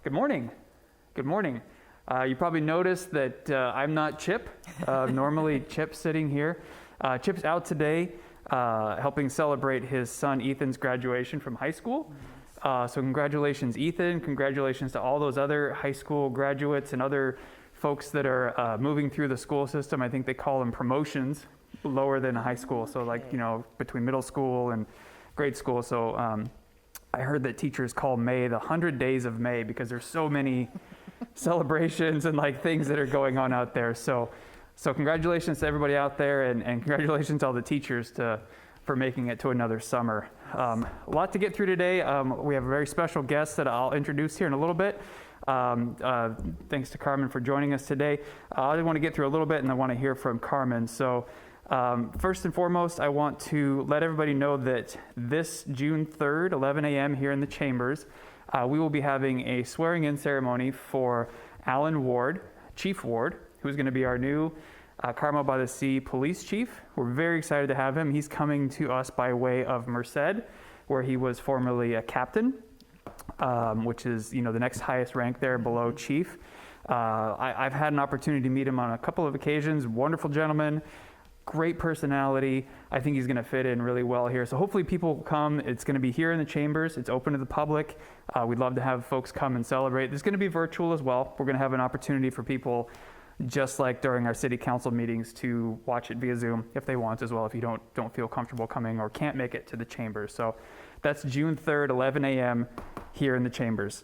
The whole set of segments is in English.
Good morning. Good morning. You probably noticed that I'm not Chip. Normally Chip's sitting here. Chip's out today helping celebrate his son Ethan's graduation from high school. So congratulations, Ethan. Congratulations to all those other high school graduates and other folks that are moving through the school system. I think they call them promotions, lower than high school. So like, you know, between middle school and grade school. So I heard that teachers call May the 100 days of May because there's so many celebrations and like things that are going on out there. So congratulations to everybody out there, and congratulations to all the teachers for making it to another summer. A lot to get through today. We have a very special guest that I'll introduce here in a little bit. Thanks to Carmen for joining us today. I want to get through a little bit and I want to hear from Carmen. So first and foremost, I want to let everybody know that this June 3rd, 11 a.m. here in the Chambers, we will be having a swearing-in ceremony for Alan Ward, Chief Ward, who's going to be our new Carmel-by-the-Sea police chief. We're very excited to have him. He's coming to us by way of Merced, where he was formerly a captain, which is, you know, the next highest rank there below chief. I've had an opportunity to meet him on a couple of occasions. Wonderful gentleman. Great personality. I think he's going to fit in really well here. So hopefully people come. It's going to be here in the Chambers. It's open to the public. We'd love to have folks come and celebrate. It's going to be virtual as well. We're going to have an opportunity for people, just like during our city council meetings, to watch it via Zoom if they want as well, if you don't feel comfortable coming or can't make it to the Chambers. So that's June 3rd, 11 a.m. here in the Chambers.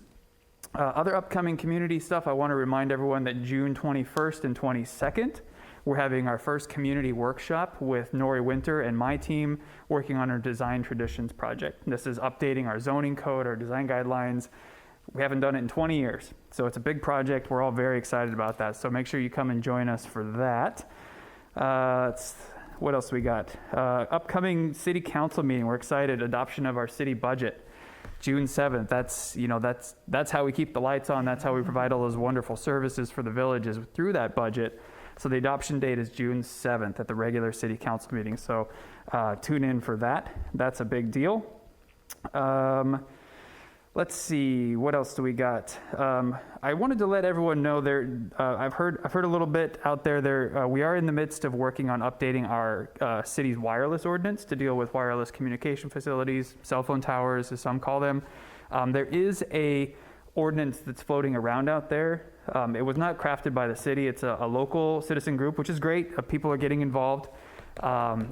Other upcoming community stuff, I want to remind everyone that June 21st and 22nd, we're having our first community workshop with Nori Winter and my team working on our Design Traditions project. This is updating our zoning code, our design guidelines. We haven't done it in 20 years, so it's a big project. We're all very excited about that, so make sure you come and join us for that. What else we got? Upcoming city council meeting. We're excited. Adoption of our city budget, June 7th. That's how we keep the lights on. That's how we provide all those wonderful services for the villages through that budget. So the adoption date is June 7th at the regular city council meeting. So tune in for that. That's a big deal. Let's see, what else do we got? I wanted to let everyone know there. I've heard a little bit out there. We are in the midst of working on updating our city's wireless ordinance to deal with wireless communication facilities, cell phone towers, as some call them. There is a ordinance that's floating around out there. It was not crafted by the city. It's a local citizen group, which is great. People are getting involved.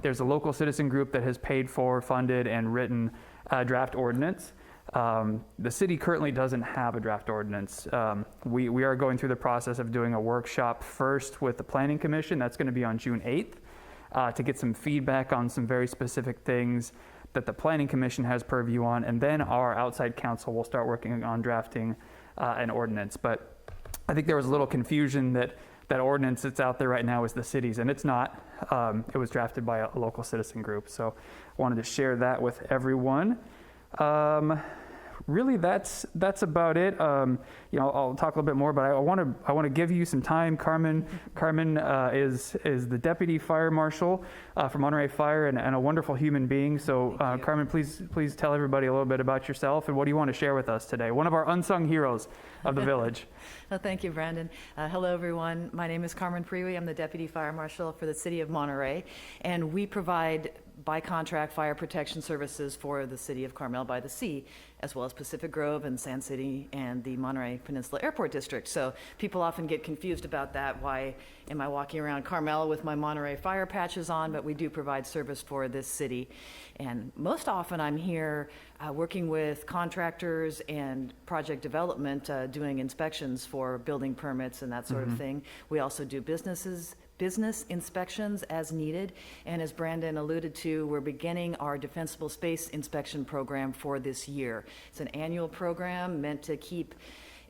There's a local citizen group that has paid for, funded, and written a draft ordinance. The city currently doesn't have a draft ordinance. We are going through the process of doing a workshop first with the Planning Commission. That's going to be on June 8th to get some feedback on some very specific things that the Planning Commission has purview on, and then our outside counsel will start working on drafting an ordinance. But I think there was a little confusion that ordinance that's out there right now is the city's, and it's not. It was drafted by a local citizen group. So I wanted to share that with everyone. Really, that's about it. I'll talk a little bit more, but I want to give you some time. Carmen is the deputy fire marshal from Monterey Fire and a wonderful human being. So Carmen, please tell everybody a little bit about yourself and what do you want to share with us today? One of our unsung heroes of the village. Well, thank you, Brandon. Hello, everyone. My name is Carmen Prewy. I'm the deputy fire marshal for the city of Monterey, and we provide by contract fire protection services for the city of Carmel-by-the-Sea, as well as Pacific Grove and Sand City and the Monterey Peninsula Airport District. So people often get confused about that. Why am I walking around Carmel with my Monterey fire patches on? But we do provide service for this city. And most often I'm here working with contractors and project development, doing inspections for building permits and that sort of thing. We also do business inspections as needed. And as Brandon alluded to, we're beginning our defensible space inspection program for this year. It's an annual program meant to keep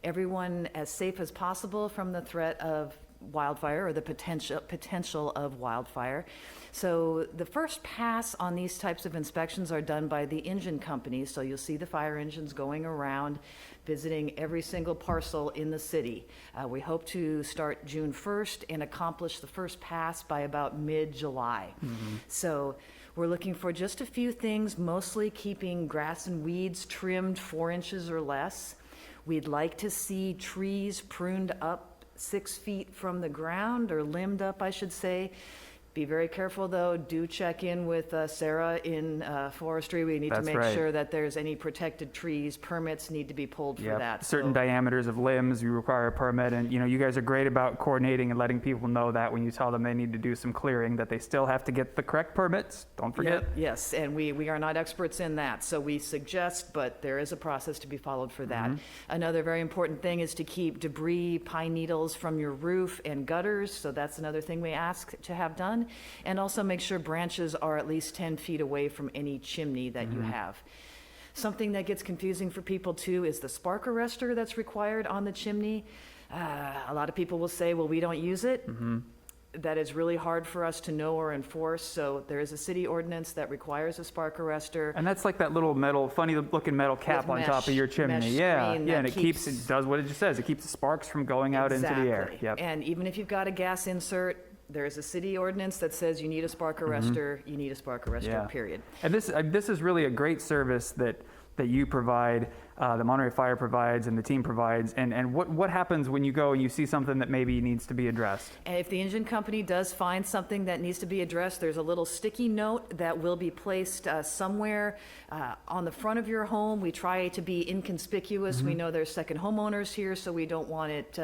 everyone as safe as possible from the threat of wildfire or the potential of wildfire. So the first pass on these types of inspections are done by the engine companies. So you'll see the fire engines going around visiting every single parcel in the city. We hope to start June 1st and accomplish the first pass by about mid-July. So we're looking for just a few things, mostly keeping grass and weeds trimmed 4 inches or less. We'd like to see trees pruned up 6 feet from the ground, or limbed up, I should say. Be very careful, though. Do check in with Sarah in forestry. We need to That's make right. sure that there's any protected trees. Permits need to be pulled for Yep. that. Certain diameters of limbs, you require a permit, and you guys are great about coordinating and letting people know that when you tell them they need to do some clearing, that they still have to get the correct permits. Don't forget. Yep, yes, and we are not experts in that, so we suggest, but there is a process to be followed for that. Another very important thing is to keep debris, pine needles from your roof and gutters, so that's another thing we ask to have done. And also make sure branches are at least 10 feet away from any chimney that you have. Something that gets confusing for people too is the spark arrestor that's required on the chimney. A lot of people will say, well, we don't use it. That is really hard for us to know or enforce, so there is a city ordinance that requires a spark arrestor. And that's like that little metal, funny looking metal cap on top of your chimney. mesh Yeah, screen yeah, that and it does what it just says. It keeps the sparks from going out into the air. Exactly. Yep. And even if you've got a gas insert, there is a city ordinance that says you need a spark arrestor, you need a spark arrestor, Yeah. period. And this is really a great service that you provide, the Monterey Fire provides, and the team provides. And what happens when you go and you see something that maybe needs to be addressed? And if the engine company does find something that needs to be addressed, there's a little sticky note that will be placed somewhere on the front of your home. We try to be inconspicuous. We know there's second homeowners here, so we don't want it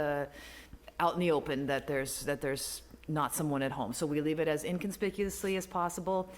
out in the open that there's not someone at home. So we leave it as inconspicuously as possible.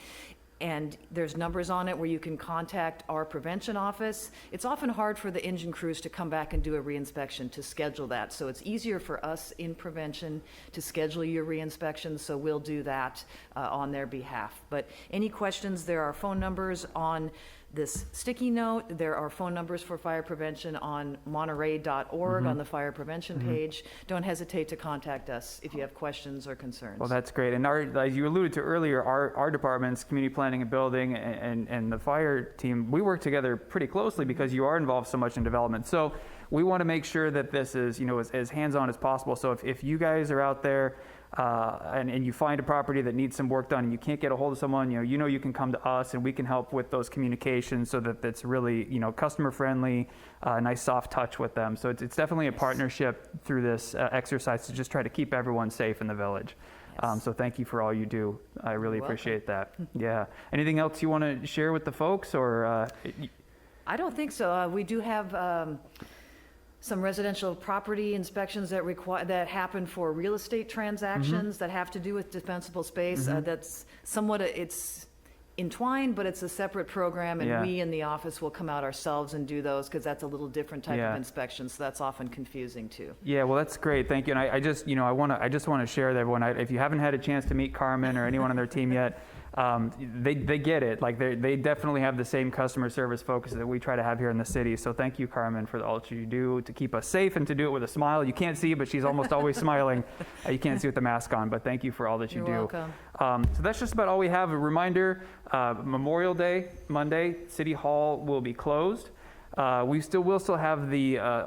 And there's numbers on it where you can contact our prevention office. It's often hard for the engine crews to come back and do a reinspection, to schedule that. So it's easier for us in prevention to schedule your reinspection, so we'll do that on their behalf. But any questions, there are phone numbers on this sticky note. There are phone numbers for fire prevention on monterey.org on the fire prevention page. Don't hesitate to contact us if you have questions or concerns. Well, that's great. And as you alluded to earlier, our departments, community planning and building, and the fire team, we work together pretty closely because you are involved so much in development. So we want to make sure that this is, as hands-on as possible. So if you guys are out there and you find a property that needs some work done and you can't get a hold of someone, you can come to us and we can help with those communications so that it's really, customer friendly, nice soft touch with them. So it's definitely a partnership through this exercise to just try to keep everyone safe in the village. Yes. So thank you for all you do. I really You're appreciate that. Yeah. Anything else you want to share with the folks, or? I don't think so. We do have some residential property inspections that happen for real estate transactions that have to do with dispensable space. That's somewhat, it's entwined, but it's a separate program, and Yeah. we in the office will come out ourselves and do those, because that's a little different type Yeah. of inspection, so that's often confusing too. Yeah, well, that's great. Thank you. And I just, I just want to share with everyone, if you haven't had a chance to meet Carmen or anyone on their team yet, they get it. Like they definitely have the same customer service focus that we try to have here in the city. So thank you, Carmen, for all that you do to keep us safe and to do it with a smile. You can't see, but she's almost always smiling. You can't see with the mask on, but thank you for all that you You're do. welcome. So that's just about all we have. A reminder, Memorial Day, Monday, City Hall will be closed. We will still have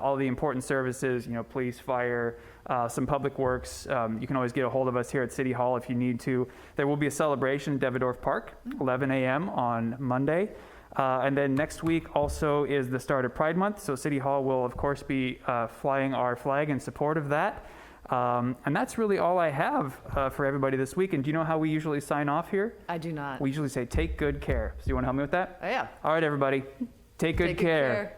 all the important services, police, fire, some public works. You can always get a hold of us here at City Hall if you need to. There will be a celebration in Devedorf Park, 11 a.m. on Monday. And then next week also is the start of Pride Month. So City Hall will, of course, be flying our flag in support of that. And that's really all I have for everybody this week. And do you know how we usually sign off here? I do not. We usually say, take good care. So you want to help me with that? Oh, yeah. All right, everybody. Take good care.